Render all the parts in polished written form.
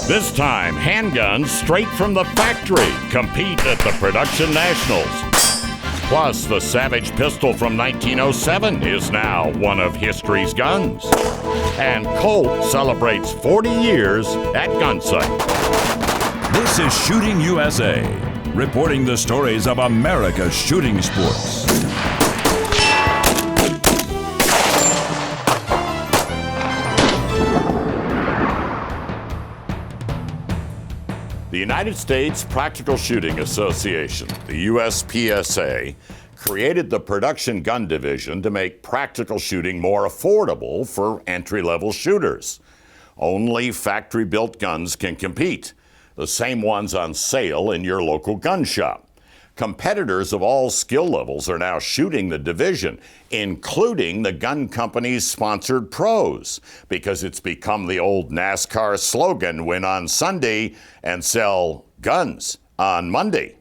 This time, handguns straight from the factory compete at the Production Nationals. Plus, the Savage pistol from 1907 is now one of history's guns. And Colt celebrates 40 years at Gunsight. This is Shooting USA, reporting the stories of America's shooting sports. The United States Practical Shooting Association, the USPSA, created the Production Gun Division to make practical shooting more affordable for entry-level shooters. Only factory-built guns can compete, the same ones on sale in your local gun shop. Competitors of all skill levels are now shooting the division, including the gun company's sponsored pros, because it's become the old NASCAR slogan, win on Sunday and sell guns on Monday.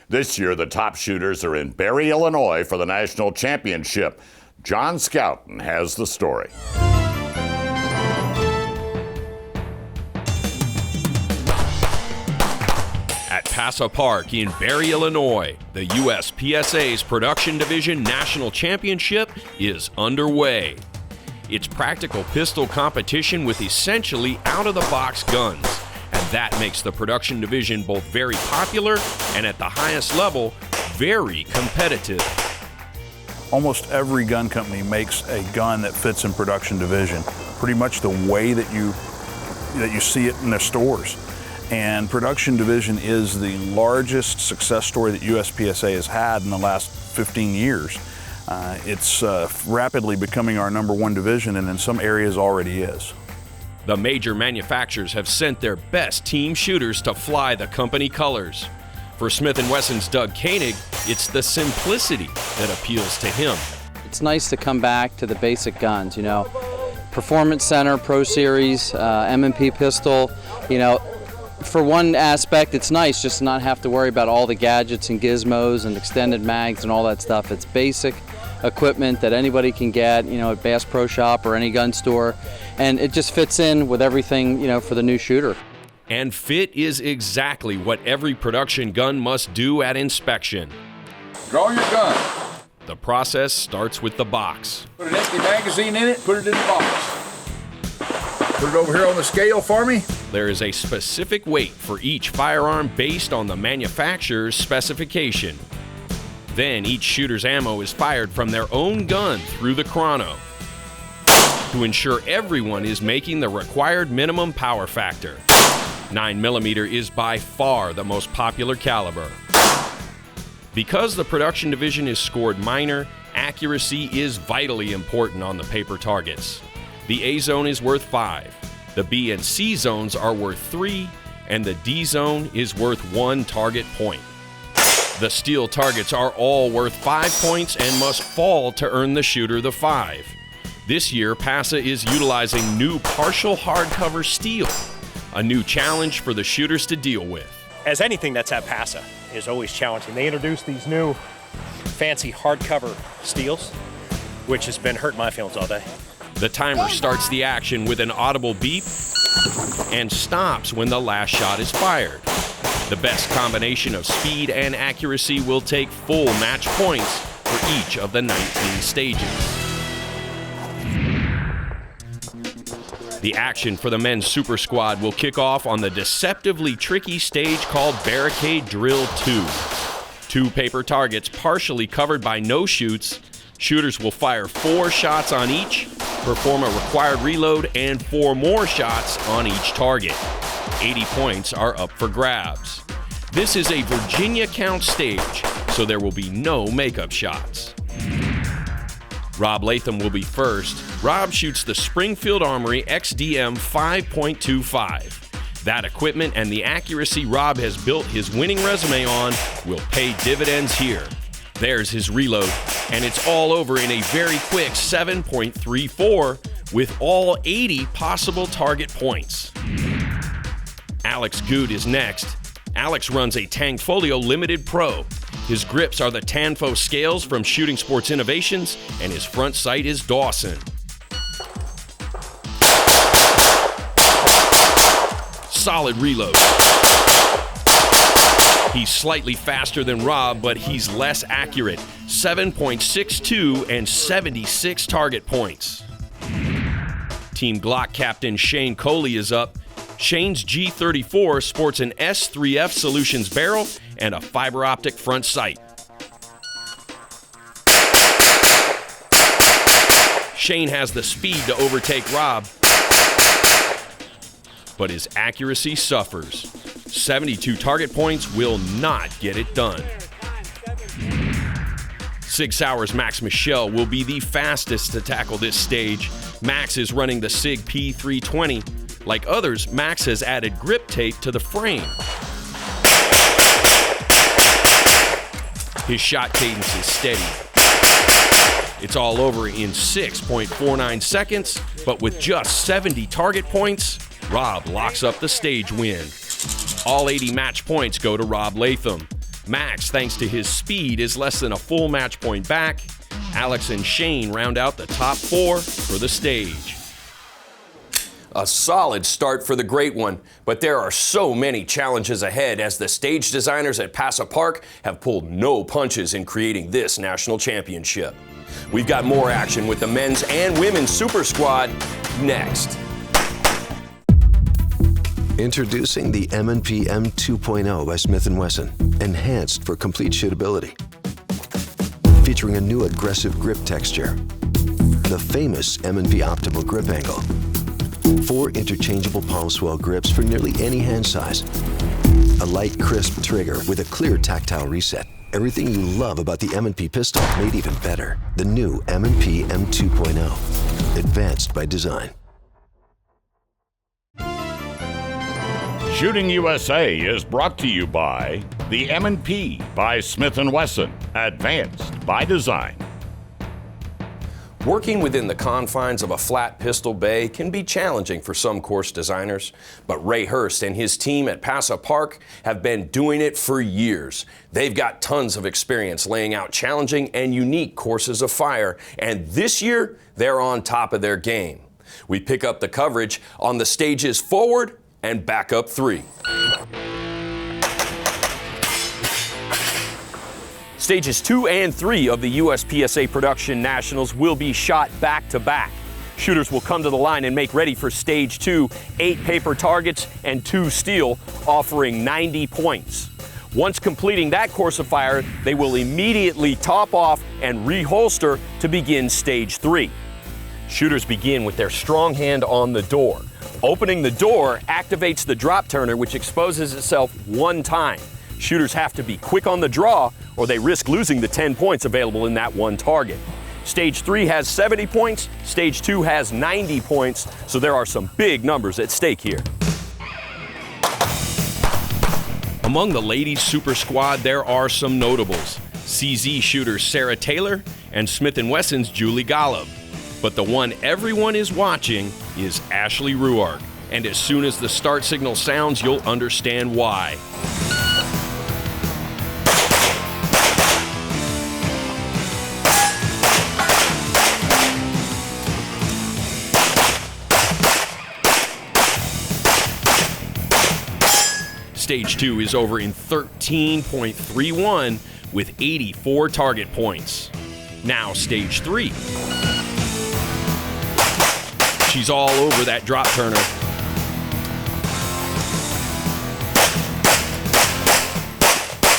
This year, the top shooters are in Barry, Illinois for the national championship. John Scouten has the story. Paso Park in Barry, Illinois, the USPSA's Production Division National Championship is underway. It's practical pistol competition with essentially out-of-the-box guns, and that makes the Production Division both very popular and at the highest level, very competitive. Almost every gun company makes a gun that fits in Production Division, pretty much the way that you see it in their stores. And Production Division is the largest success story that USPSA has had in the last 15 years. It's rapidly becoming our #1 division, and in some areas already is. The major manufacturers have sent their best team shooters to fly the company colors. For Smith & Wesson's Doug Koenig, it's the simplicity that appeals to him. It's nice to come back to the basic guns, Performance Center, Pro Series, M&P pistol, For one aspect, it's nice just to not have to worry about all the gadgets and gizmos and extended mags and all that stuff. It's basic equipment that anybody can get, at Bass Pro Shop or any gun store, and it just fits in with everything, for the new shooter. And fit is exactly what every production gun must do at inspection. Draw your gun. The process starts with the box. Put an empty magazine in it, put it in the box. Put it over here on the scale for me. There is a specific weight for each firearm based on the manufacturer's specification. Then each shooter's ammo is fired from their own gun through the chrono to ensure everyone is making the required minimum power factor. 9mm is by far the most popular caliber. Because the Production Division is scored minor, accuracy is vitally important on the paper targets. The A zone is worth 5. The B and C zones are worth 3, and the D zone is worth 1 target point. The steel targets are all worth 5 points and must fall to earn the shooter the 5. This year, PASA is utilizing new partial hardcover steel, a new challenge for the shooters to deal with. As anything that's at PASA is always challenging. They introduced these new fancy hardcover steels, which has been hurting my feelings all day. The timer starts the action with an audible beep and stops when the last shot is fired. The best combination of speed and accuracy will take full match points for each of the 19 stages. The action for the men's super squad will kick off on the deceptively tricky stage called Barricade Drill 2. 2 paper targets partially covered by no shoots. Shooters will fire 4 shots on each, perform a required reload, and 4 more shots on each target. 80 points are up for grabs. This is a Virginia count stage, so there will be no makeup shots. Rob Latham will be first. Rob shoots the Springfield Armory XDM 5.25. That equipment and the accuracy Rob has built his winning resume on will pay dividends here. There's his reload, and it's all over in a very quick 7.34 with all 80 possible target points. Alex Good is next. Alex runs a Tangfolio Limited Pro. His grips are the Tanfo scales from Shooting Sports Innovations, and his front sight is Dawson. solid reload. He's slightly faster than Rob, but he's less accurate. 7.62 and 76 target points. Team Glock captain Shane Coley is up. Shane's G34 sports an S3F Solutions barrel and a fiber optic front sight. Shane has the speed to overtake Rob, but his accuracy suffers. 72 target points will not get it done. Sig Sauer's Max Michel will be the fastest to tackle this stage. Max is running the Sig P320. Like others, Max has added grip tape to the frame. His shot cadence is steady. It's all over in 6.49 seconds, but with just 70 target points, Rob locks up the stage win. All 80 match points go to Rob Latham. Max, thanks to his speed, is less than a full match point back. Alex and Shane round out the top 4 for the stage. A solid start for the Great One, but there are so many challenges ahead as the stage designers at Paso Park have pulled no punches in creating this national championship. We've got more action with the men's and women's Super Squad next. Introducing the M&P M2.0 by Smith & Wesson, enhanced for complete shootability. Featuring a new aggressive grip texture, the famous M&P Optimal Grip Angle, 4 interchangeable palm swell grips for nearly any hand size, a light, crisp trigger with a clear tactile reset. Everything you love about the M&P pistol made even better. The new M&P M2.0, advanced by design. Shooting USA is brought to you by the M&P by Smith & Wesson, advanced by design. Working within the confines of a flat pistol bay can be challenging for some course designers, but Ray Hurst and his team at Paso Park have been doing it for years. They've got tons of experience laying out challenging and unique courses of fire, and this year they're on top of their game. We pick up the coverage on the stages forward and back up 3. Stages 2 and 3 of the USPSA Production Nationals will be shot back-to-back. Shooters will come to the line and make ready for Stage 2, 8 paper targets and 2 steel, offering 90 points. Once completing that course of fire, they will immediately top off and reholster to begin Stage 3. Shooters begin with their strong hand on the door. Opening the door activates the drop turner, which exposes itself 1 time. Shooters have to be quick on the draw or they risk losing the 10 points available in that 1 target. Stage 3 has 70 points, Stage 2 has 90 points, so there are some big numbers at stake here. Among the ladies' Super Squad, there are some notables. CZ shooter Sarah Taylor and Smith & Wesson's Julie Golub. But the one everyone is watching is Ashley Ruark. And as soon as the start signal sounds, you'll understand why. Stage 2 is over in 13.31 with 84 target points. Now Stage 3. She's all over that drop turner.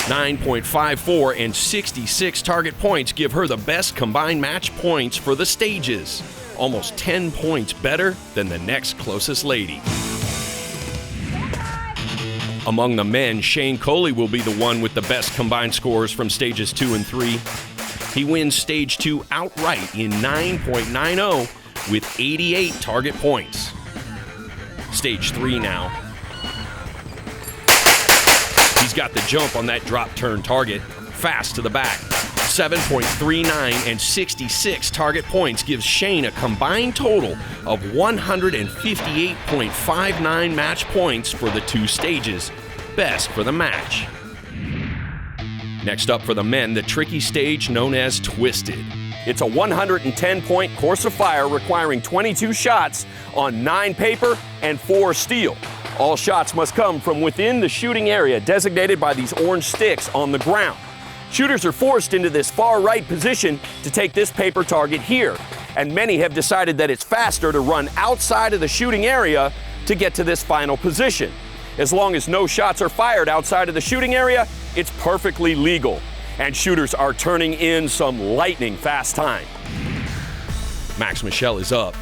.54 and 66 target points give her the best combined match points for the stages. Almost 10 points better than the next closest lady. Among the men, Shane Coley will be the one with the best combined scores from stages 2 and 3. He wins Stage 2 outright in 9.90 with 88 target points. Stage 3 now. He's got the jump on that drop turn target, fast to the back. 7.39 and 66 target points gives Shane a combined total of 158.59 match points for the 2 stages, best for the match. Next up for the men, the tricky stage known as Twisted. It's a 110-point course of fire requiring 22 shots on 9 paper and 4 steel. All shots must come from within the shooting area designated by these orange sticks on the ground. Shooters are forced into this far right position to take this paper target here, and many have decided that it's faster to run outside of the shooting area to get to this final position. As long as no shots are fired outside of the shooting area, it's perfectly legal, and shooters are turning in some lightning fast time. Max Michel is up.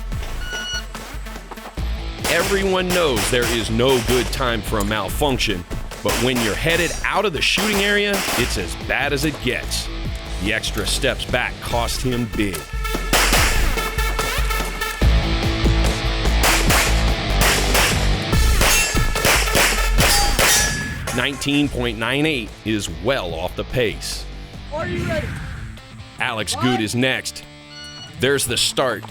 Everyone knows there is no good time for a malfunction, but when you're headed out of the shooting area, it's as bad as it gets. The extra steps back cost him big. .98 is well off the pace. Are you ready? Alex Gut is next. There's the start.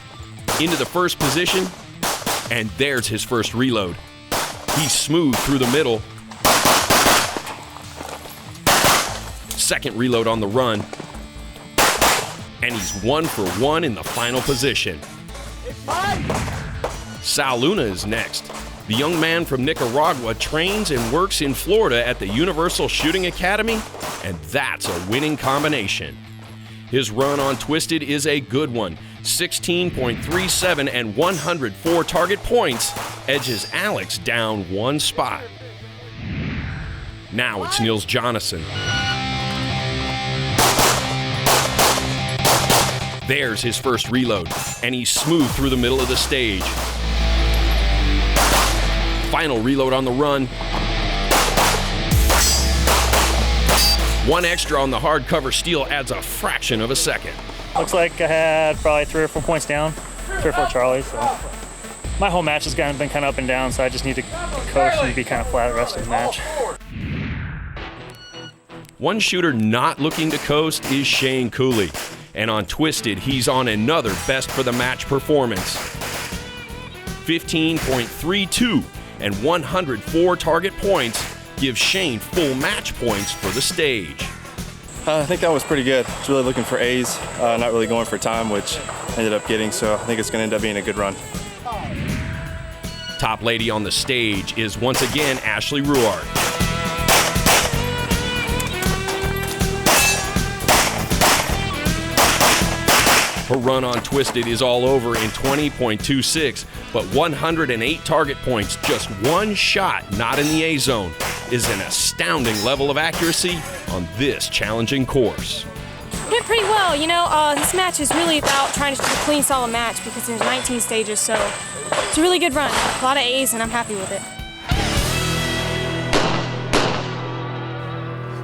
Into the first position, and there's his first reload. He's smooth through the middle. Second reload on the run. And he's 1 for 1 in the final position. Sal Luna is next. The young man from Nicaragua trains and works in Florida at the Universal Shooting Academy, and that's a winning combination. His run on Twisted is a good one. 16.37 and 104 target points edges Alex down 1 spot. Now it's Nils Jonasson. There's his first reload, and he's smooth through the middle of the stage. Final reload on the run. 1 extra on the hardcover steel adds a fraction of a second. Looks like I had probably 3 or 4 points down, 3 or 4 Charlies. So my whole match has been kind of up and down, so I just need to coast and be kind of flat the rest of the match. One shooter not looking to coast is Shane Cooley. And on Twisted, he's on another best for the match performance. 15.32 and 104 target points give Shane full match points for the stage. I think that was pretty good. I was really looking for A's, not really going for time, which I ended up getting, so I think it's going to end up being a good run. Top lady on the stage is once again Ashley Ruard. Her run on Twisted is all over in 20.26, but 108 target points, just 1 shot not in the A zone, is an astounding level of accuracy on this challenging course. Went pretty well. You know, this match is really about trying to shoot a clean, solid match because there's 19 stages, so it's a really good run. A lot of A's, and I'm happy with it.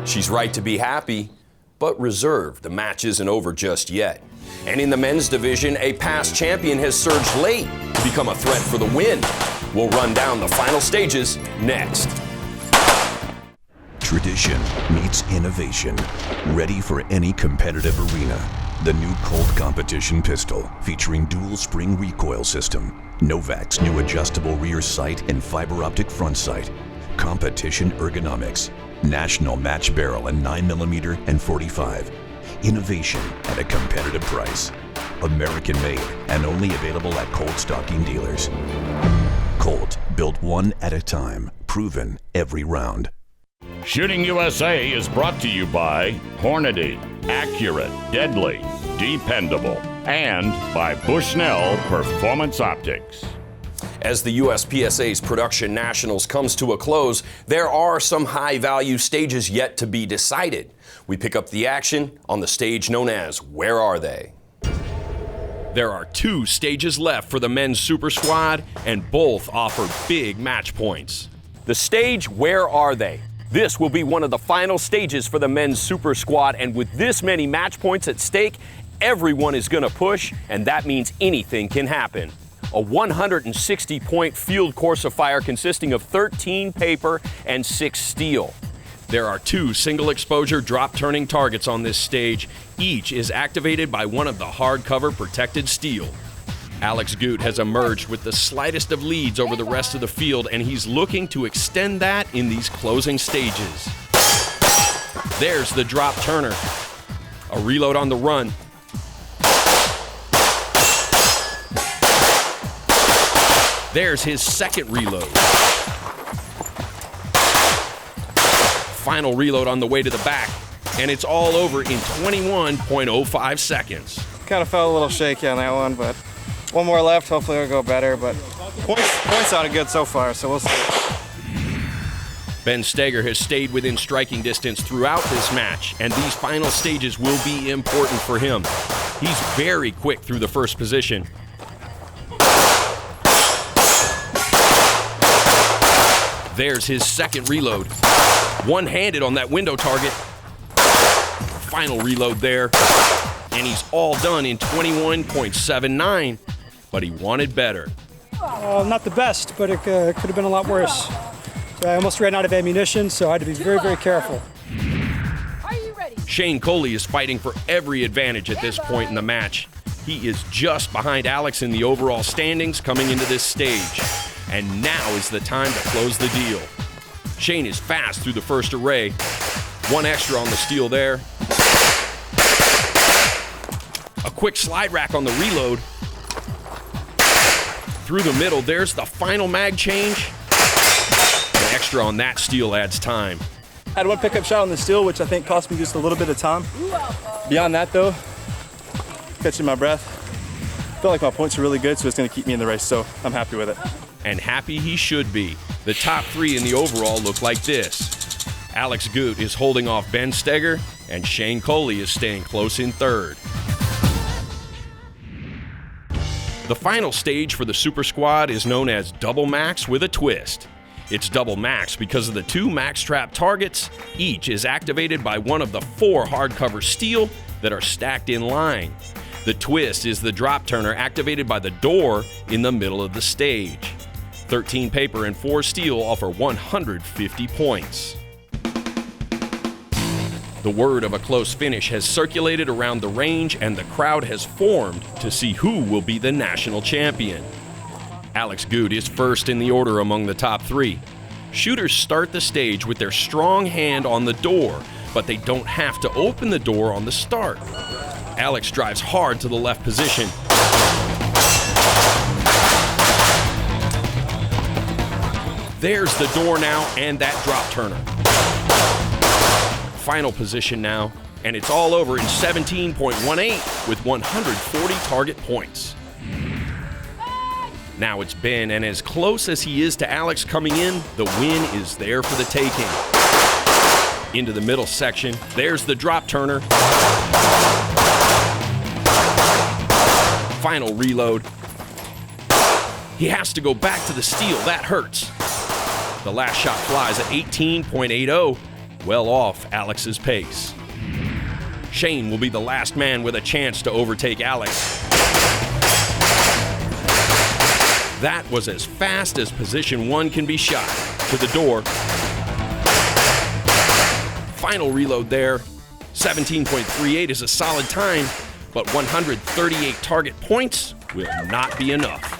She's right to be happy, but reserved. The match isn't over just yet. And in the men's division, a past champion has surged late to become a threat for the win. We'll run down the final stages next. Tradition meets innovation. Ready for any competitive arena. The new Colt Competition pistol, featuring dual spring recoil system, Novak's new adjustable rear sight and fiber optic front sight, competition ergonomics, national match barrel in 9mm and 45. Innovation at a competitive price. American made and only available at Colt stocking dealers. Colt, built one at a time, proven every round. Shooting USA is brought to you by Hornady, accurate, deadly, dependable, and by Bushnell Performance Optics. As the USPSA's Production Nationals comes to a close, there are some high-value stages yet to be decided. We pick up the action on the stage known as Where Are They? There are 2 stages left for the men's super squad, and both offer big match points. The stage Where Are They? This will be one of the final stages for the men's super squad, and with this many match points at stake, everyone is going to push, and that means anything can happen. A 160-point field course of fire consisting of 13 paper and 6 steel. There are 2 single exposure drop turning targets on this stage. Each is activated by one of the hardcover protected steel. Alex Gut has emerged with the slightest of leads over the rest of the field, and he's looking to extend that in these closing stages. There's the drop turner. A reload on the run. There's his second reload. Final reload on the way to the back, and it's all over in 21.05 seconds. Kind of felt a little shaky on that one, but one more left. Hopefully it'll go better, but points sounded good so far, so we'll see. Ben Steger has stayed within striking distance throughout this match, and these final stages will be important for him. He's very quick through the first position. There's his second reload. One-handed on that window target. Final reload there. And he's all done in 21.79, but he wanted better. Not the best, but it could have been a lot worse. I almost ran out of ammunition, so I had to be very, very careful. Shane Coley is fighting for every advantage at this point in the match. He is just behind Alex in the overall standings coming into this stage. And now is the time to close the deal. Shane is fast through the first array. One extra on the steal there. A quick slide rack on the reload. Through the middle, there's the final mag change. An extra on that steal adds time. Had one pickup shot on the steal, which I think cost me just a little bit of time. Beyond that, though, catching my breath. I feel like my points are really good, so it's going to keep me in the race, so I'm happy with it. And happy he should be. The top three in the overall look like this. Alex Gut is holding off Ben Steger, and Shane Coley is staying close in third. The final stage for the Super Squad is known as Double Max with a twist. It's double max because of the two max trap targets. Each is activated by one of the 4 hardcover steel that are stacked in line. The twist is the drop turner activated by the door in the middle of the stage. 13 paper and 4 steel offer 150 points. The word of a close finish has circulated around the range, and the crowd has formed to see who will be the national champion. Alex Gut is first in the order among the top 3. Shooters start the stage with their strong hand on the door, but they don't have to open the door on the start. Alex drives hard to the left position. There's the door now and that drop turner. Final position now, and it's all over in 17.18 with 140 target points. Now it's Ben, and as close as he is to Alex coming in, the win is there for the taking. Into the middle section, there's the drop turner. Final reload. He has to go back to the steal, that hurts. The last shot flies at 18.80, well off Alex's pace. Shane will be the last man with a chance to overtake Alex. That was as fast as position 1 can be shot. To the door. Final reload there. 17.38 is a solid time, but 138 target points will not be enough.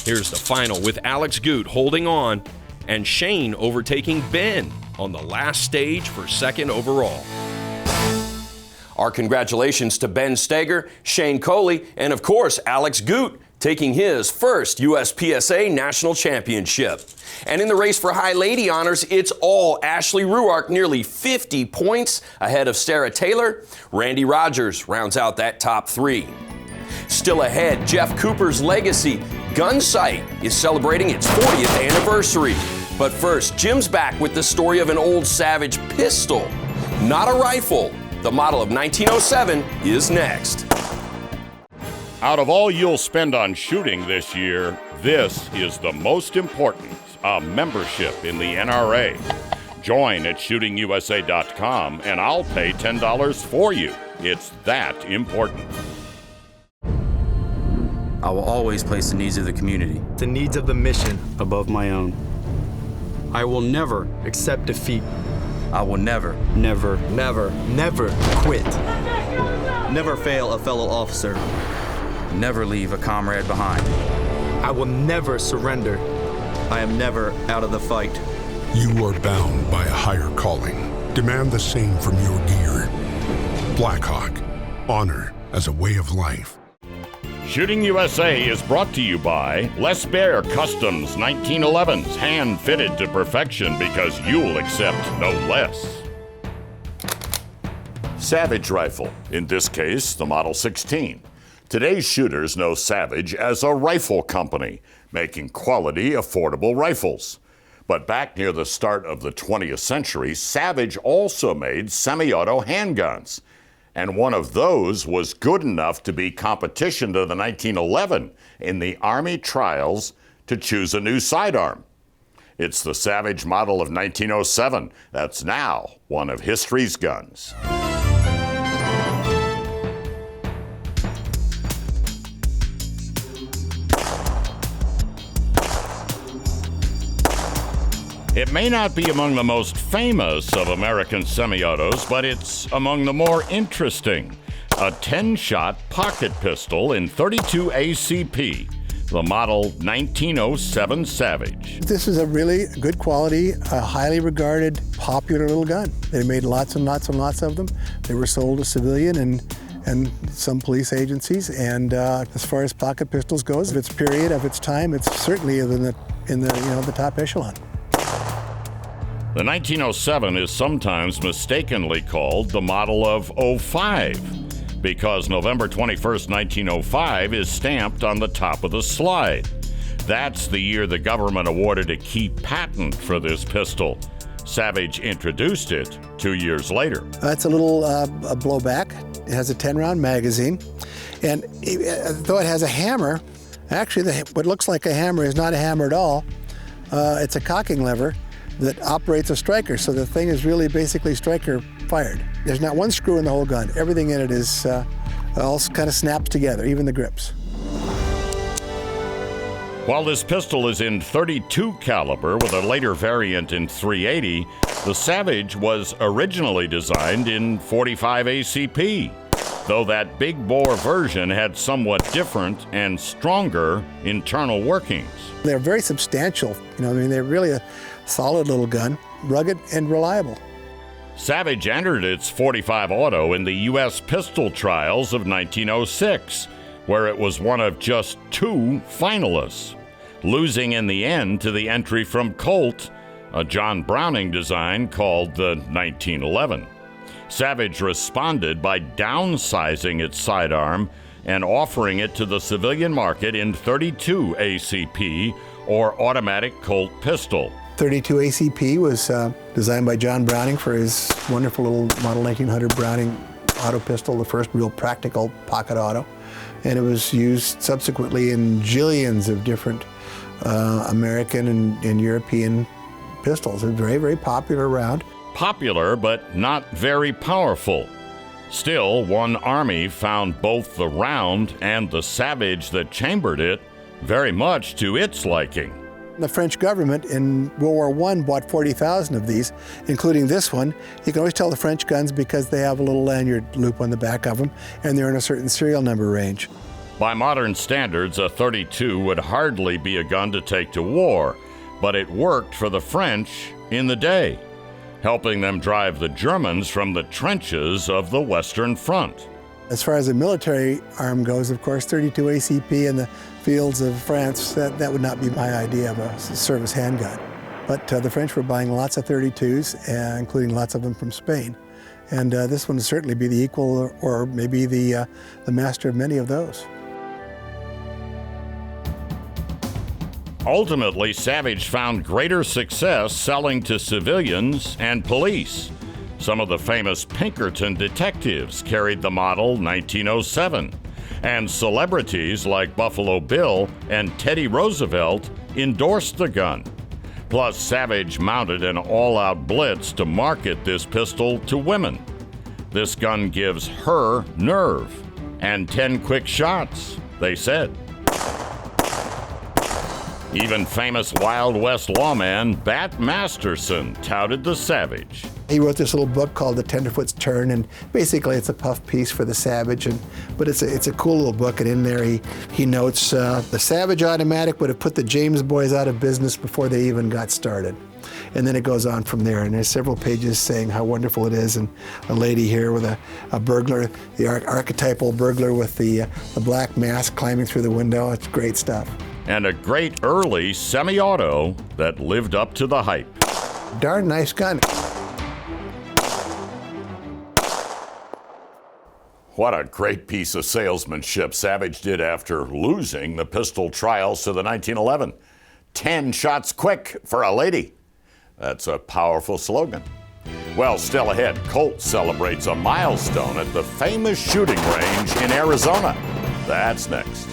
Here's the final with Alex Gut holding on and Shane overtaking Ben on the last stage for second overall. Our congratulations to Ben Steger, Shane Coley, and of course Alex Gut, taking his first USPSA National Championship. And in the race for High Lady honors, it's all Ashley Ruark, nearly 50 points ahead of Sarah Taylor. Randy Rogers rounds out that top 3. Still ahead, Jeff Cooper's legacy. Gunsight is celebrating its 40th anniversary. But first, Jim's back with the story of an old Savage pistol, not a rifle. The model of 1907 is next. Out of all you'll spend on shooting this year, this is the most important, a membership in the NRA. Join at shootingusa.com and I'll pay $10 for you. It's that important. I will always place the needs of the community, the needs of the mission, above my own. I will never accept defeat. I will never quit. Never fail a fellow officer. Never leave a comrade behind. I will never surrender. I am never out of the fight. You are bound by a higher calling. Demand the same from your gear. Blackhawk, honor as a way of life. Shooting USA is brought to you by Les Baer Customs 1911s, hand-fitted to perfection because you'll accept no less. Savage Rifle, in this case, the Model 16. Today's shooters know Savage as a rifle company, making quality, affordable rifles. But back near the start of the 20th century, Savage also made semi-auto handguns. And one of those was good enough to be competition to the 1911 in the Army trials to choose a new sidearm. It's the Savage model of 1907 that's now one of history's guns. It may not be among the most famous of American semi-autos, but it's among the more interesting. A 10-shot pocket pistol in .32 ACP, the model 1907 Savage. This is a really good quality, highly regarded, popular little gun. They made lots and lots and lots of them. They were sold to civilian and some police agencies. And as far as pocket pistols goes, of its period, of its time, it's certainly in the top echelon. The 1907 is sometimes mistakenly called the model of 05 because November 21st, 1905 is stamped on the top of the slide. That's the year the government awarded a key patent for this pistol. Savage introduced it 2 years later. It's a little a blowback. It has a 10-round magazine. And though it has a hammer, actually what looks like a hammer is not a hammer at all. It's a cocking lever that operates a striker, so the thing is really basically striker fired. There's not one screw in the whole gun. Everything in it is all kind of snaps together, even the grips. While this pistol is in .32 caliber with a later variant in .380, the Savage was originally designed in .45 ACP, though that big bore version had somewhat different and stronger internal workings. They're very substantial. They're really a solid little gun, rugged and reliable. Savage entered its .45 auto in the U.S. pistol trials of 1906, where it was one of just 2 finalists, losing in the end to the entry from Colt, a John Browning design called the 1911. Savage responded by downsizing its sidearm and offering it to the civilian market in .32 ACP, or automatic Colt pistol. .32 ACP was designed by John Browning for his wonderful little Model 1900 Browning auto pistol, the first real practical pocket auto. And it was used subsequently in jillions of different American and European pistols. It was a very, very popular round. Popular, but not very powerful. Still, one army found both the round and the Savage that chambered it very much to its liking. The French government in World War I bought 40,000 of these, including this one. You can always tell the French guns because they have a little lanyard loop on the back of them, and they're in a certain serial number range. By modern standards, a .32 would hardly be a gun to take to war, but it worked for the French in the day, helping them drive the Germans from the trenches of the Western Front. As far as a military arm goes, of course, .32 ACP in the fields of France, that would not be my idea of a service handgun. But the French were buying lots of .32s, including lots of them from Spain. And this one would certainly be the equal or maybe the master of many of those. Ultimately, Savage found greater success selling to civilians and police. Some of the famous Pinkerton detectives carried the model 1907, and celebrities like Buffalo Bill and Teddy Roosevelt endorsed the gun. Plus, Savage mounted an all-out blitz to market this pistol to women. This gun gives her nerve and 10 quick shots, they said. Even famous Wild West lawman Bat Masterson touted the Savage. He wrote this little book called The Tenderfoot's Turn, and basically it's a puff piece for the Savage, but it's a cool little book, and in there he notes the Savage automatic would have put the James boys out of business before they even got started. And then it goes on from there. And there's several pages saying how wonderful it is. And a lady here with a burglar, the archetypal burglar with the black mask climbing through the window. It's great stuff. And a great early semi-auto that lived up to the hype. Darn nice gun. What a great piece of salesmanship Savage did after losing the pistol trials to the 1911. 10 shots quick for a lady. That's a powerful slogan. Well, still ahead, Colt celebrates a milestone at the famous shooting range in Arizona. That's next.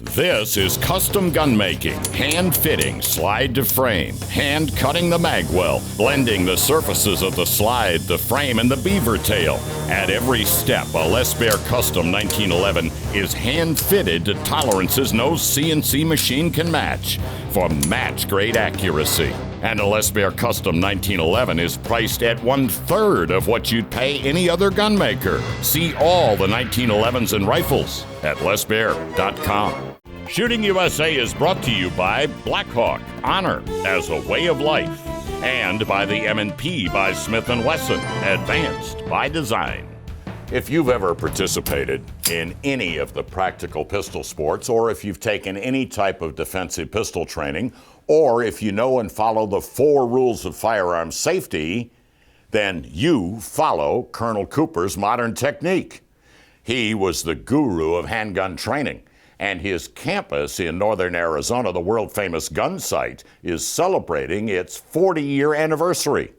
This is custom gun making, hand fitting, slide to frame, hand cutting the magwell, blending the surfaces of the slide, the frame, and the beaver tail. At every step, a Les Baer Custom 1911 is hand fitted to tolerances no CNC machine can match for match-grade accuracy. And a Les Baer Custom 1911 is priced at 1/3 of what you'd pay any other gun maker. See all the 1911s and rifles at lesbaer.com. Shooting USA is brought to you by Blackhawk, honor as a way of life, and by the M&P by Smith & Wesson, advanced by design. If you've ever participated in any of the practical pistol sports, or if you've taken any type of defensive pistol training, or if you know and follow the 4 rules of firearm safety, then you follow Colonel Cooper's modern technique. He was the guru of handgun training, and his campus in northern Arizona, the world-famous Gun Sight, is celebrating its 40-year anniversary.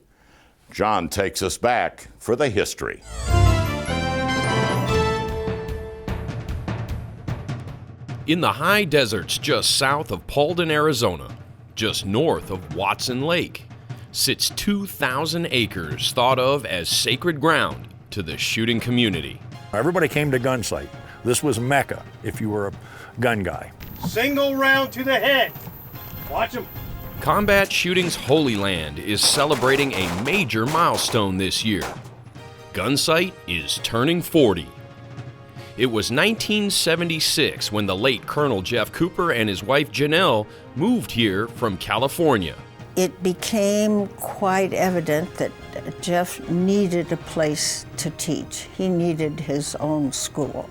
John takes us back for the history. In the high deserts just south of Paulden, Arizona, just north of Watson Lake, sits 2,000 acres thought of as sacred ground to the shooting community. Everybody came to Gun Sight. This was Mecca if you were a gun guy. Single round to the head. Watch him. Combat Shooting's Holy Land is celebrating a major milestone this year. Gun Sight is turning 40. It was 1976 when the late Colonel Jeff Cooper and his wife Janelle moved here from California. It became quite evident that Jeff needed a place to teach. He needed his own school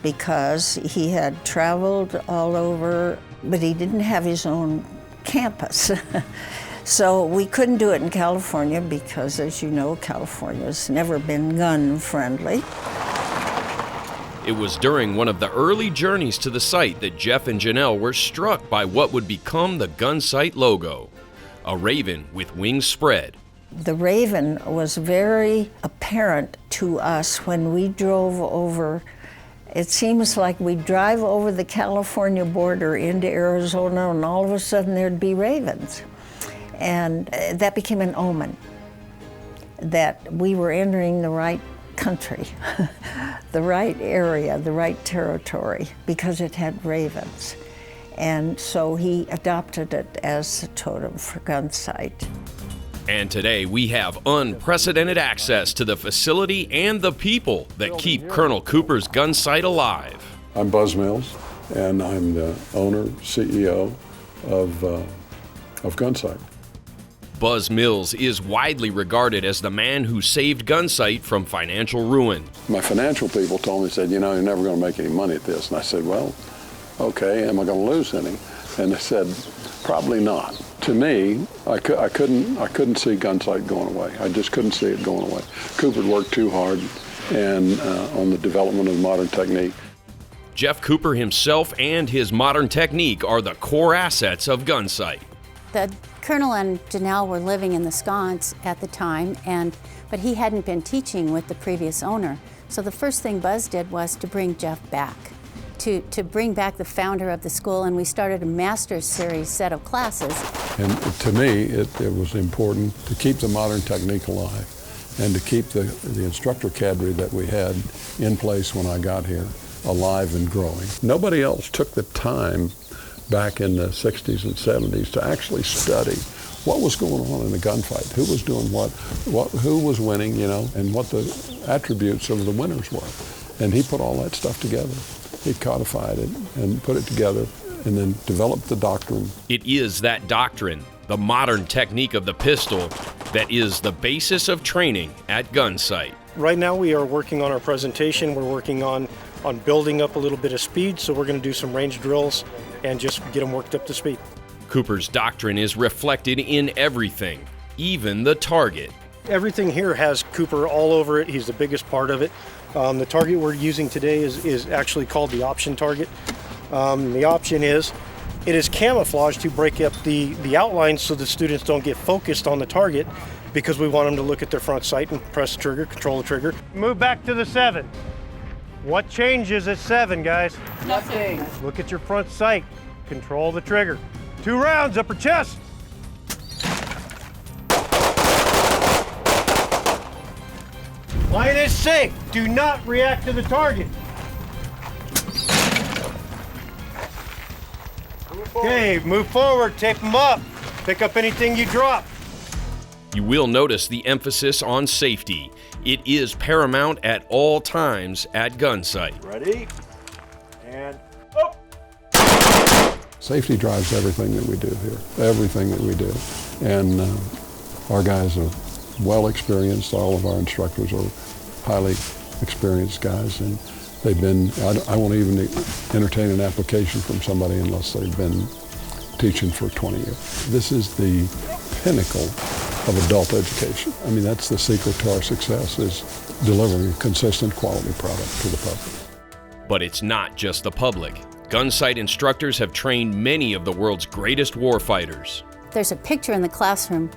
because he had traveled all over, but he didn't have his own campus. So we couldn't do it in California because, as you know, California's never been gun-friendly. It was during one of the early journeys to the site that Jeff and Janelle were struck by what would become the Gun Sight logo, a raven with wings spread. The raven was very apparent to us when we drove over. It seems like we'd drive over the California border into Arizona and all of a sudden there'd be ravens. And that became an omen that we were entering the right country, the right area, the right territory, because it had ravens. And so he adopted it as a totem for Gun Sight. And today we have unprecedented access to the facility and the people that keep Colonel Cooper's Gun Sight alive. I'm Buzz Mills, and I'm the owner, CEO of Gun Sight. Buzz Mills is widely regarded as the man who saved Gun Sight from financial ruin. My financial people told me, said, you know, you're never going to make any money at this. And I said, well, okay, am I going to lose any? And they said, probably not. To me, I couldn't see Gun Sight going away. I just couldn't see it going away. Cooper worked too hard and on the development of modern technique. Jeff Cooper himself and his modern technique are the core assets of Gun Sight. The Colonel and Janelle were living in the sconce at the time, but he hadn't been teaching with the previous owner. So the first thing Buzz did was to bring Jeff back, to bring back the founder of the school, and we started a master's series set of classes. And to me, it was important to keep the modern technique alive and to keep the instructor cadre that we had in place when I got here alive and growing. Nobody else took the time back in the 60s and 70s to actually study what was going on in the gunfight, who was doing what, who was winning, you know, and what the attributes of the winners were. And he put all that stuff together. He codified it and put it together and then developed the doctrine. It is that doctrine, the modern technique of the pistol that is the basis of training at Gunsight. Right now we are working on our presentation. We're working on building up a little bit of speed, so we're going to do some range drills and just get them worked up to speed. Cooper's doctrine is reflected in everything, even the target. Everything here has Cooper all over it. He's the biggest part of it. The target we're using today is actually called the option target. The option is, it is camouflaged to break up the outlines so the students don't get focused on the target, because we want them to look at their front sight and press the trigger, control the trigger. Move back to the 7. What changes at 7, guys? Nothing. Look at your front sight. Control the trigger. 2 rounds, upper chest. Line is safe. Do not react to the target. Okay, move forward, tape them up. Pick up anything you drop. You will notice the emphasis on safety. It is paramount at all times at Gunsight. Ready? And Safety drives everything that we do here, everything that we do. And our guys are well experienced. All of our instructors are highly experienced guys, and they've been, I won't even entertain an application from somebody unless they've been teaching for 20 years. This is the pinnacle of adult education. I mean, that's the secret to our success, is delivering a consistent quality product to the public. But it's not just the public. Gunsight instructors have trained many of the world's greatest warfighters. There's a picture in the classroom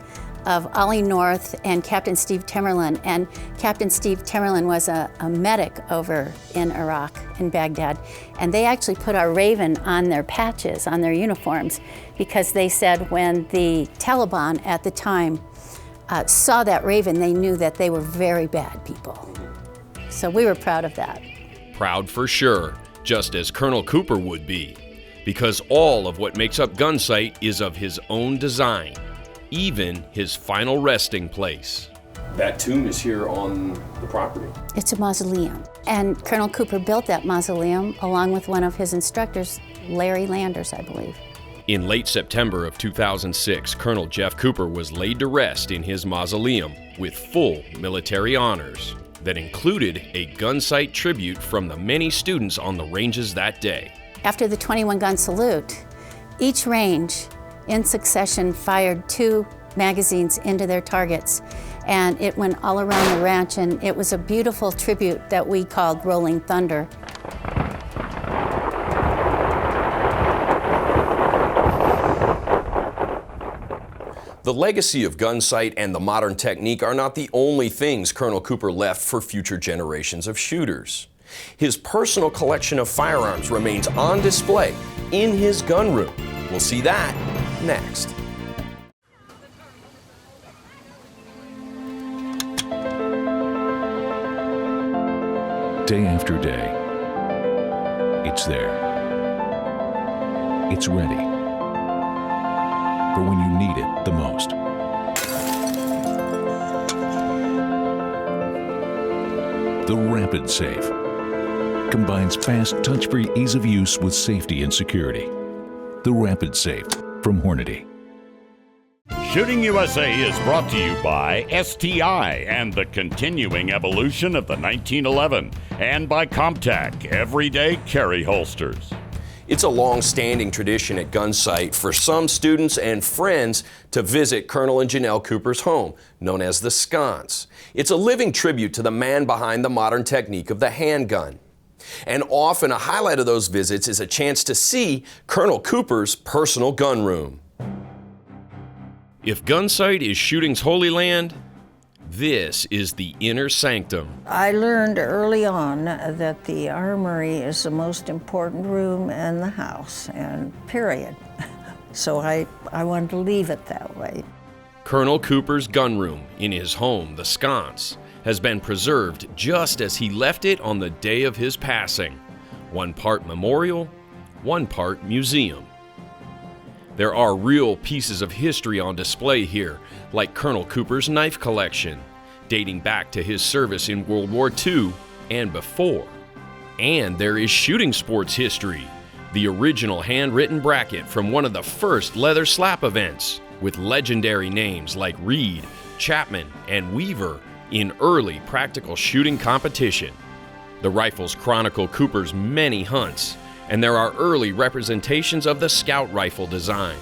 of Ollie North and Captain Steve Timmerland. And Captain Steve Timmerland was a medic over in Iraq, in Baghdad. And they actually put our Raven on their patches, on their uniforms, because they said when the Taliban at the time saw that Raven, they knew that they were very bad people. So we were proud of that. Proud for sure, just as Colonel Cooper would be, because all of what makes up Gunsight is of his own design, even his final resting place. That tomb is here on the property. It's a mausoleum. And Colonel Cooper built that mausoleum along with one of his instructors, Larry Landers, I believe. In late September of 2006, Colonel Jeff Cooper was laid to rest in his mausoleum with full military honors that included a Gunsight tribute from the many students on the ranges that day. After the 21-gun salute, each range in succession fired 2 magazines into their targets, and it went all around the ranch, and it was a beautiful tribute that we called Rolling Thunder. The legacy of Gunsight and the modern technique are not the only things Colonel Cooper left for future generations of shooters. His personal collection of firearms remains on display in his gun room. We'll see that next. Day after day, it's there. It's ready for when you need it the most. The Rapid Safe combines fast, touch-free ease of use with safety and security. The Rapid Safe from Hornady. Shooting USA is brought to you by STI and the continuing evolution of the 1911, and by Comtac, everyday carry holsters. It's a long-standing tradition at Gunsight for some students and friends to visit Colonel and Janelle Cooper's home, known as the Sconce. It's a living tribute to the man behind the modern technique of the handgun. And often a highlight of those visits is a chance to see Colonel Cooper's personal gun room. If Gunsight is shooting's holy land, this is the inner sanctum. I learned early on that the armory is the most important room in the house, and period. So I wanted to leave it that way. Colonel Cooper's gun room in his home, the Sconce, has been preserved just as he left it on the day of his passing. One part memorial, one part museum. There are real pieces of history on display here, like Colonel Cooper's knife collection, dating back to his service in World War II and before. And there is shooting sports history, the original handwritten bracket from one of the first leather slap events, with legendary names like Reed, Chapman, and Weaver in early practical shooting competition. The rifles chronicle Cooper's many hunts, and there are early representations of the Scout rifle design.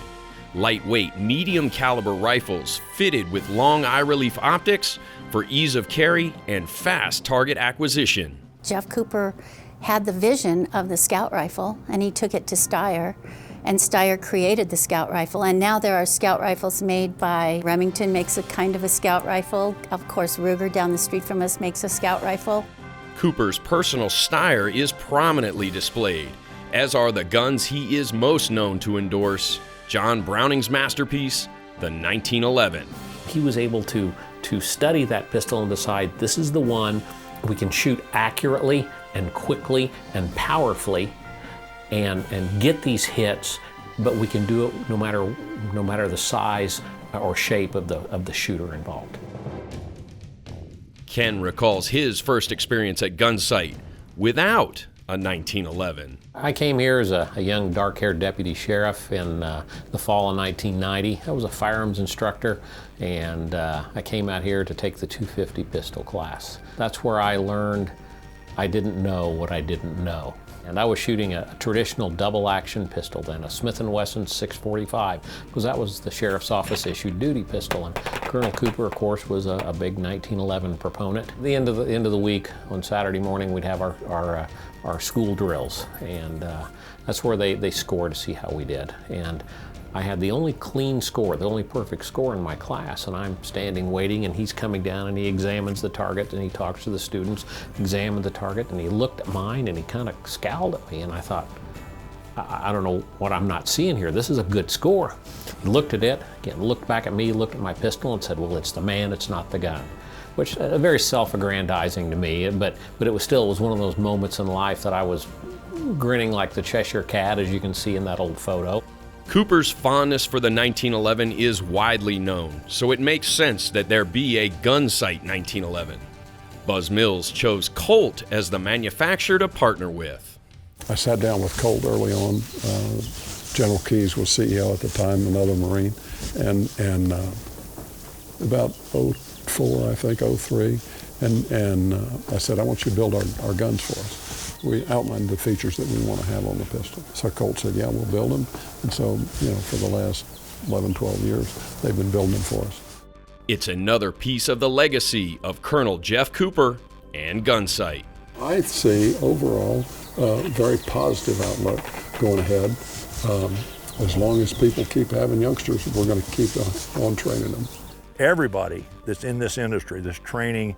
Lightweight, medium caliber rifles fitted with long eye relief optics for ease of carry and fast target acquisition. Jeff Cooper had the vision of the Scout rifle, and he took it to Steyr, and Steyr created the Scout rifle. And now there are Scout rifles made by Remington, makes a kind of a Scout rifle. Of course, Ruger down the street from us makes a Scout rifle. Cooper's personal Steyr is prominently displayed, as are the guns he is most known to endorse, John Browning's masterpiece, the 1911. He was able to study that pistol and decide this is the one we can shoot accurately and quickly and powerfully and get these hits, but we can do it no matter the size or shape of the shooter involved. Ken recalls his first experience at Gunsight without a 1911. I came here as a young dark-haired deputy sheriff in the fall of 1990. I was a firearms instructor, and I came out here to take the 250 pistol class. That's where I learned I didn't know what I didn't know. And I was shooting a traditional double-action pistol then, a Smith & Wesson 645, because that was the sheriff's office issued duty pistol. And Colonel Cooper, of course, was a big 1911 proponent. At the end of the week, on Saturday morning, we'd have our school drills, and that's where they score to see how we did. And I had the only clean score, the only perfect score in my class, and I'm standing waiting, and he's coming down and he examines the target and he talks to the students, examined the target, and he looked at mine and he kind of scowled at me, and I thought, I don't know what I'm not seeing here. This is a good score. He looked at it, again, looked back at me, looked at my pistol and said, well, it's the man, it's not the gun. Which very self-aggrandizing to me, but it was one of those moments in life that I was grinning like the Cheshire Cat, as you can see in that old photo. Cooper's fondness for the 1911 is widely known, so it makes sense that there be a Gunsight 1911. Buzz Mills chose Colt as the manufacturer to partner with. I sat down with Colt early on. General Keyes was CEO at the time, another Marine, and about 04, I think, 03, and I said, I want you to build our guns for us. We outlined the features that we want to have on the pistol. So Colt said, yeah, we'll build them. And so, for the last 11, 12 years, they've been building them for us. It's another piece of the legacy of Colonel Jeff Cooper and Gunsight. I see overall a very positive outlook going ahead. As long as people keep having youngsters, we're going to keep on training them. Everybody that's in this industry, this training,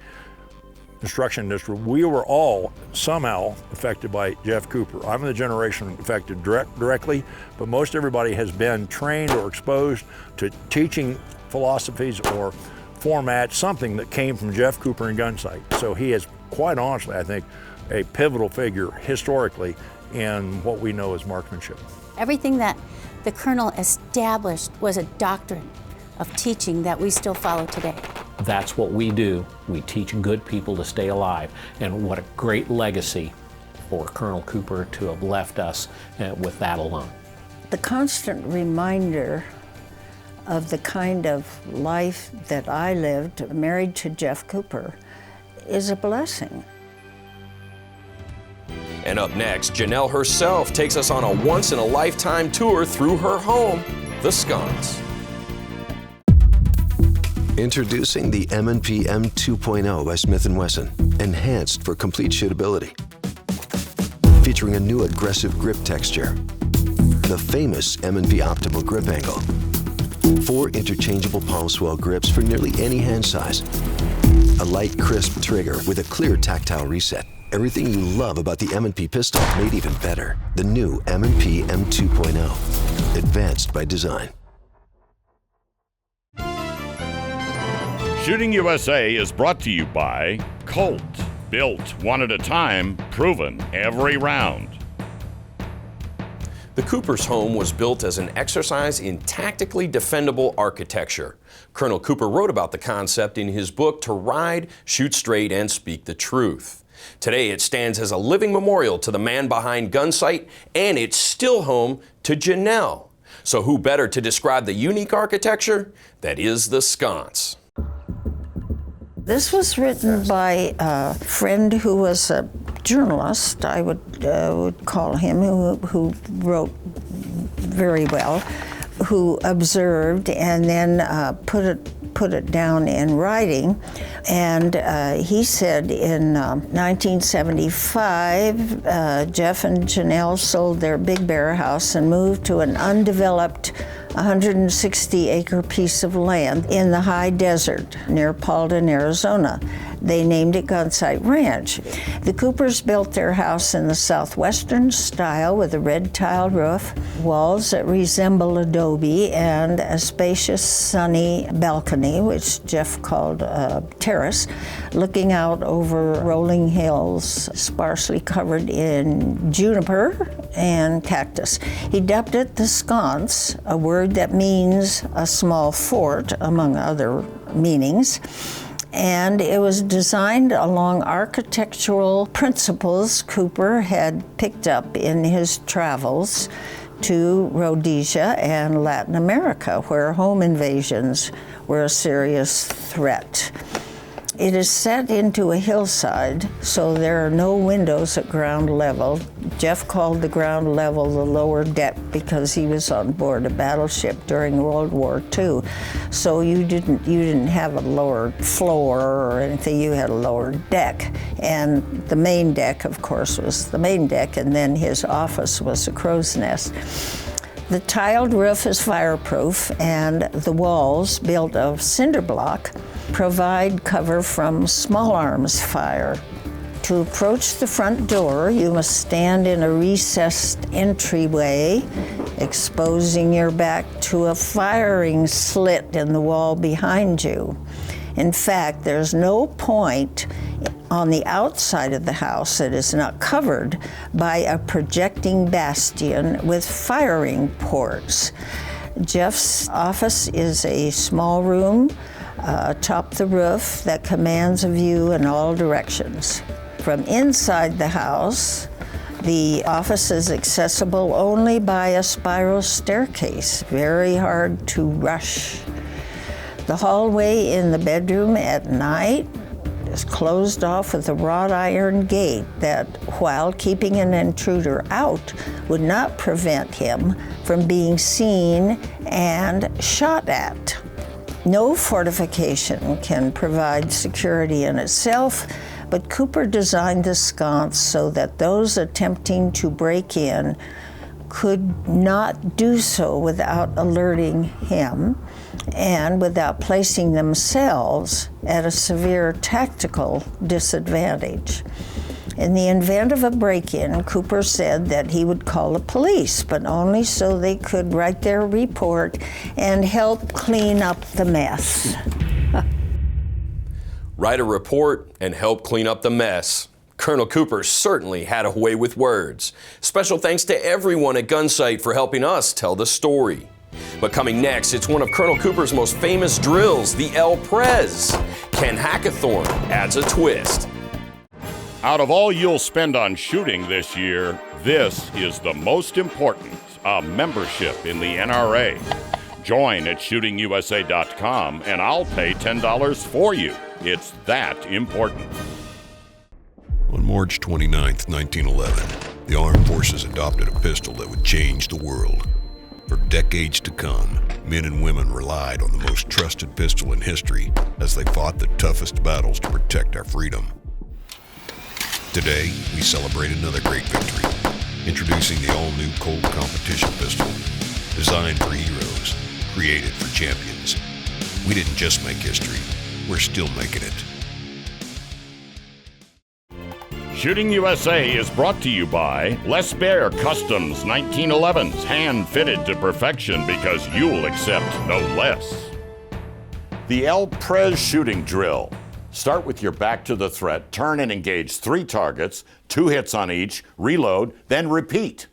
construction industry, we were all somehow affected by Jeff Cooper. I'm in the generation affected directly, but most everybody has been trained or exposed to teaching philosophies or formats, something that came from Jeff Cooper and Gunsight. So he is, quite honestly, I think, a pivotal figure historically in what we know as marksmanship. Everything that the Colonel established was a doctrine of teaching that we still follow today. That's what we do. We teach good people to stay alive, and what a great legacy for Colonel Cooper to have left us with that alone. The constant reminder of the kind of life that I lived, married to Jeff Cooper, is a blessing. And up next, Janelle herself takes us on a once-in-a-lifetime tour through her home, the Sconce. Introducing the M&P M2.0 by Smith & Wesson, enhanced for complete shootability. Featuring a new aggressive grip texture, the famous M&P Optimal Grip Angle, 4 interchangeable palm swell grips for nearly any hand size, a light, crisp trigger with a clear tactile reset. Everything you love about the M&P pistol made even better. The new M&P M2.0, advanced by design. Shooting USA is brought to you by Colt. Built one at a time, proven every round. The Cooper's home was built as an exercise in tactically defendable architecture. Colonel Cooper wrote about the concept in his book, To Ride, Shoot Straight, and Speak the Truth. Today it stands as a living memorial to the man behind Gunsight, and it's still home to Janelle. So who better to describe the unique architecture that is the sconce? This was written by a friend who was a journalist, I would call him, who wrote very well, who observed and then put it down in writing. And he said in 1975, Jeff and Janelle sold their Big Bear house and moved to an undeveloped 160-acre piece of land in the high desert near Paulden, Arizona. They named it Gunsight Ranch. The Coopers built their house in the southwestern style with a red tiled roof, walls that resemble adobe, and a spacious, sunny balcony, which Jeff called a terrace, looking out over rolling hills sparsely covered in juniper and cactus. He dubbed it the sconce, a word that means a small fort, among other meanings. And it was designed along architectural principles Cooper had picked up in his travels to Rhodesia and Latin America, where home invasions were a serious threat. It is set into a hillside, so there are no windows at ground level. Jeff called the ground level the lower deck because he was on board a battleship during World War II. So you didn't have a lower floor or anything, you had a lower deck. And the main deck, of course, was the main deck, and then his office was a crow's nest. The tiled roof is fireproof, and the walls, built of cinder block, provide cover from small arms fire. To approach the front door, you must stand in a recessed entryway, exposing your back to a firing slit in the wall behind you. In fact, there's no point on the outside of the house that is not covered by a projecting bastion with firing ports. Jeff's office is a small room atop the roof that commands a view in all directions. From inside the house, the office is accessible only by a spiral staircase, very hard to rush. The hallway in the bedroom at night is closed off with a wrought iron gate that, while keeping an intruder out, would not prevent him from being seen and shot at. No fortification can provide security in itself, but Cooper designed the sconce so that those attempting to break in could not do so without alerting him and without placing themselves at a severe tactical disadvantage. In the event of a break-in, Cooper said that he would call the police, but only so they could write their report and help clean up the mess. Write a report and help clean up the mess. Colonel Cooper certainly had a way with words. Special thanks to everyone at Gunsight for helping us tell the story. But coming next, it's one of Colonel Cooper's most famous drills, the El Prez. Ken Hackathorn adds a twist. Out of all you'll spend on shooting this year, this is the most important, a membership in the NRA. Join at shootingusa.com and I'll pay $10 for you. It's that important. On March 29, 1911, the Armed Forces adopted a pistol that would change the world. For decades to come, men and women relied on the most trusted pistol in history as they fought the toughest battles to protect our freedom. Today, we celebrate another great victory, introducing the all-new Colt Competition pistol, designed for heroes, created for champions. We didn't just make history, we're still making it. Shooting USA is brought to you by Les Baer Customs 1911s, hand-fitted to perfection because you'll accept no less. The El Prez shooting drill. Start with your back to the threat, turn and engage 3 targets, 2 hits on each, reload, then repeat.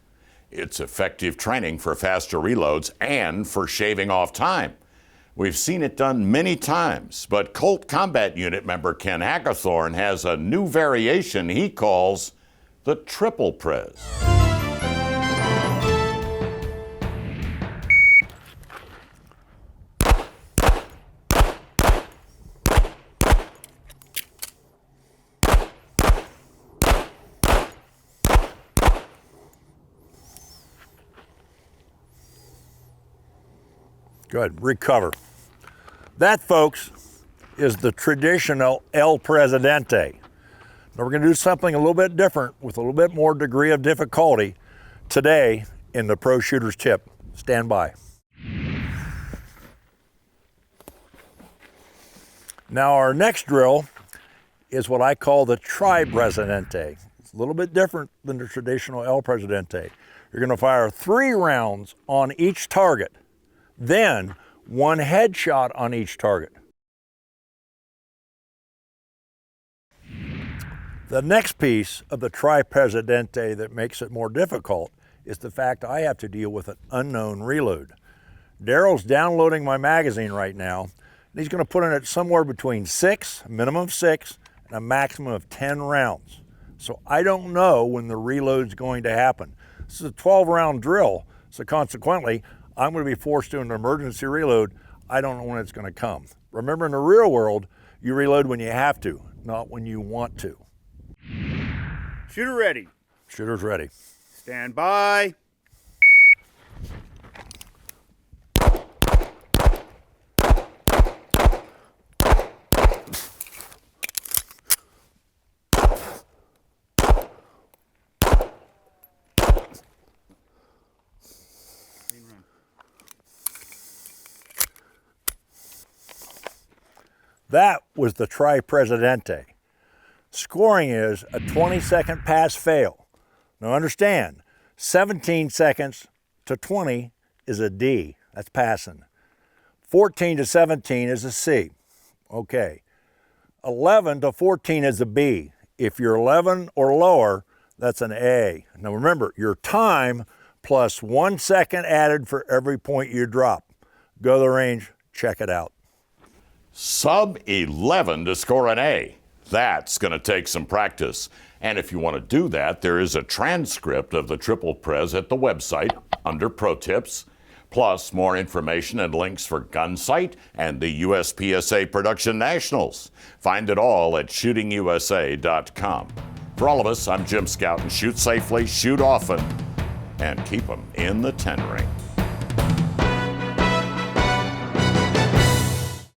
It's effective training for faster reloads and for shaving off time. We've seen it done many times, but Colt Combat Unit member Ken Hackathorn has a new variation he calls the Triple Prez. Good. Recover. That, folks, is the traditional El Presidente. Now we're going to do something a little bit different with a little bit more degree of difficulty today in the Pro Shooter's Tip. Stand by. Now our next drill is what I call the Tri-Presidente. It's a little bit different than the traditional El Presidente. You're going to fire 3 rounds on each target, then 1 headshot on each target. The next piece of the Tri-Presidente that makes it more difficult is the fact I have to deal with an unknown reload. Daryl's downloading my magazine right now, and he's going to put in it somewhere between 6, a minimum of 6, and a maximum of 10 rounds. So I don't know when the reload's going to happen. This is a 12-round drill, so consequently, I'm going to be forced to an emergency reload. I don't know when it's going to come. Remember, in the real world, you reload when you have to, not when you want to. Shooter ready. Shooter's ready. Stand by. That was the Tri-Presidente. Scoring is a 20-second pass fail. Now understand, 17 seconds to 20 is a D, that's passing. 14 to 17 is a C, okay. 11 to 14 is a B. If you're 11 or lower, that's an A. Now remember, your time plus 1 second added for every point you drop. Go to the range, check it out. Sub 11 to score an A. That's going to take some practice. And if you want to do that, there is a transcript of the Triple Prez at the website under Pro Tips, plus more information and links for Gunsight and the USPSA Production Nationals. Find it all at shootingusa.com. For all of us, I'm Jim Scouten. Shoot safely, shoot often, and keep them in the 10 ring.